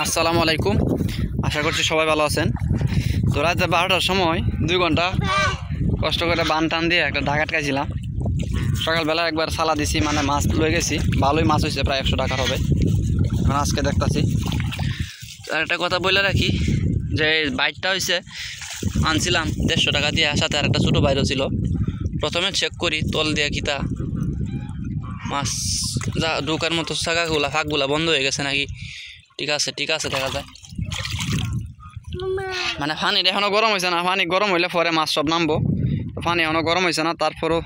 আসসালামু আলাইকুম, আশা করছি সবাই ভালো আছেন। তো রাতে 12টার সময় 2 ঘন্টা কষ্ট করে বান টান দিয়ে একটা ডাক আটকাইছিলাম। সকালবেলা একবার সালা দিছি, মানে মাছ লয়ে গেছি, ভালোই মাছ হয়েছে, প্রায় 100 টাকার হবে। এখন আজকে দেখতেছি। আর একটা কথা বলে রাখি যে বাইকটা হয়েছে আনছিলাম 150 টাকা দিয়ে, সাথে আর একটা ছোটো বাইরও ছিল। প্রথমে চেক করি তল দিয়ে কিতা মাছ যা ঢোকার মতো শাখাগুলা ফাঁকগুলা বন্ধ হয়ে গেছে নাকি। ঠিক আছে দেখা যায়। মানে পানি এখনো গরম হয়েছে না, পানি গরম হইলে পরে মাছ সব নামবো। পানি এখনো গরম হয়েছে না, তারপরও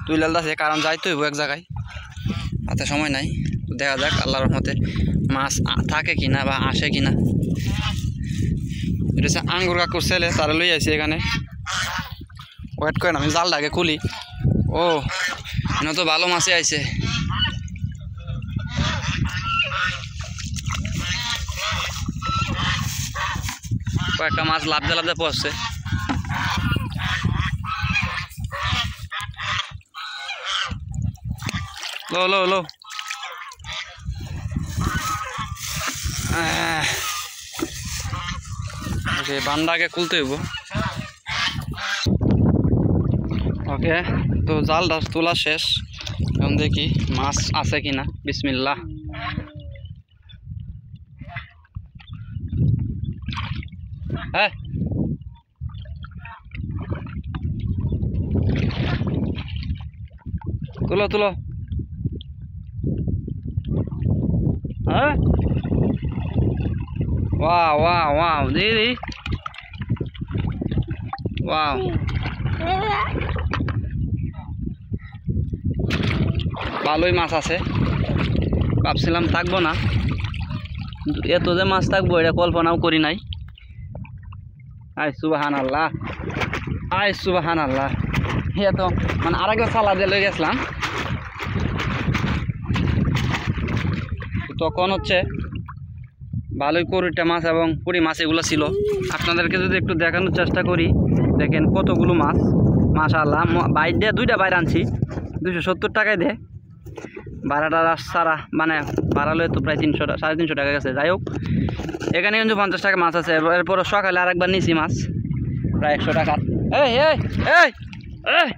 তুই লাল আছে, কারণ যাইতে হইব এক জায়গায়, হাতে সময় নাই। দেখা যাক আল্লাহর রহমতে মাছ থাকে কিনা বা আসে কিনা। এটা হচ্ছে আঙ্গুর কাকুর ছেলে, তারা লই আইছি এখানে। ওয়েট করেন, আমি জালটাকে খুলি। ও এনে তো ভালো মাছই আইছে। কয়েকটা মাছ লাভতে পড়ছে। লো লো লো বান্ডাকে খুলতে হইব। ওকে, তো জালটা তোলা শেষ। এখন দেখি মাছ আছে কিনা। বিসমিল্লাহ। হ্যাঁ তুলো তুলো। হ্যাঁ ওয়াও ওয়াও ওয়াও, দিদি ওয়াও, ভালোই মাছ আছে। ভাবছিলাম থাকবো না, এত যে মাছ থাকবো এটা কল্পনাও করি নাই। সুবহানাল্লাহ, সুবহানাল্লাহ। তো মানে আরেকবার সালা দিয়ে লয়ে গেছিলাম, তখন হচ্ছে ভালোই করুইটা মাছ এবং পুরি মাছ এগুলো ছিল। আপনাদেরকে যদি একটু দেখানোর চেষ্টা করি, দেখেন কতগুলো মাছ। মাশাআল্লাহ, বাইর দিয়ে 2টা বাইর আনছি, 270 টাকায় দেয়। ভাড়াটা সারা মানে ভাড়া লয়ে তো প্রায় 300 টাকা গেছে। যাই হোক, এখানে কিন্তু 50 টাকা মাছ আছে। এরপর সকালে আরেকবার নিছি মাছ প্রায় 100 টাকার। এই এই এই এই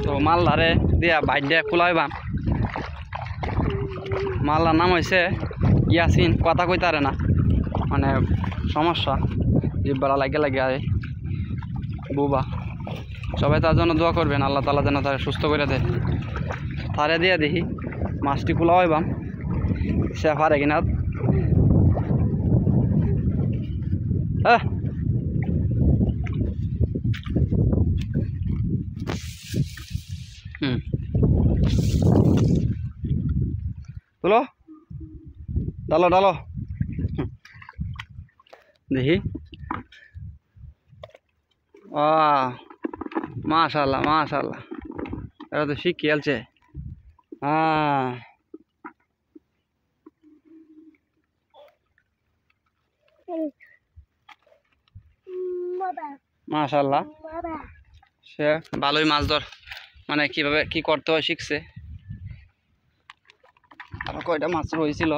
তো মাল্লারে দিয়া বাইর দিয়ে কুলাইবাম। মাল্লার নাম হয়েছে ইয়াসিন, কথা কইতারে না, মানে সমস্যা, জিব্বালা লাগে আরে বুবা। সবাই তার জন্য দোয়া করবেন, আল্লাহ তাআলা যেন তারা সুস্থ করে দেয়। তারে দিয়ে দেখি মাছটি কুলাইবাম, সে পারে কিনা। তুলো, ডালো ডালো, দেখি। মাশাআল্লাহ মাশাআল্লাহ, এটা তো শিখ খেলছে। মাশাআল্লাহ, সে ভালোই মাছ ধর, মানে কিভাবে কি করতে হয় শিখছে। আরো কয়টা মাছ রয়েছিল,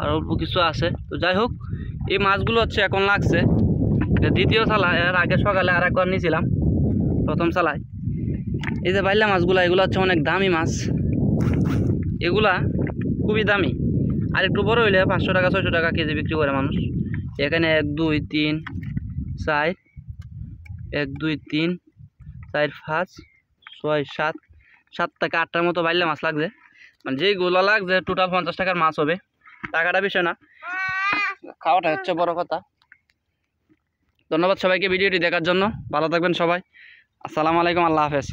আর অল্প কিছু আছে। তো যাই হোক, এই মাছগুলো হচ্ছে এখন লাগছে। এটা দ্বিতীয় চালা, এর আগে সকালে আর একবার নিয়েছিলাম, প্রথম চালায়। এই যে বাইলা মাছগুলো, এগুলো হচ্ছে অনেক দামি মাছ, এগুলা খুবই দামি। আর একটু বড় হইলে 500 টাকা 600 টাকা কেজি বিক্রি করে মানুষ। এখানে 1 2 3 4, 1 2 3 4 5 6 7, 7 থেকে 8টার মতো বাইলা মাছ লাগছে। মানে যেইগুলো লাগছে টোটাল 50 টাকার মাছ হবে। টাকাটা বিষয় না, খাওয়াটা হচ্ছে বড় কথা। ধন্যবাদ সবাইকে ভিডিওটি দেখার জন্য। ভালো থাকবেন সবাই। আসসালামু আলাইকুম, আল্লাহ হাফেজ।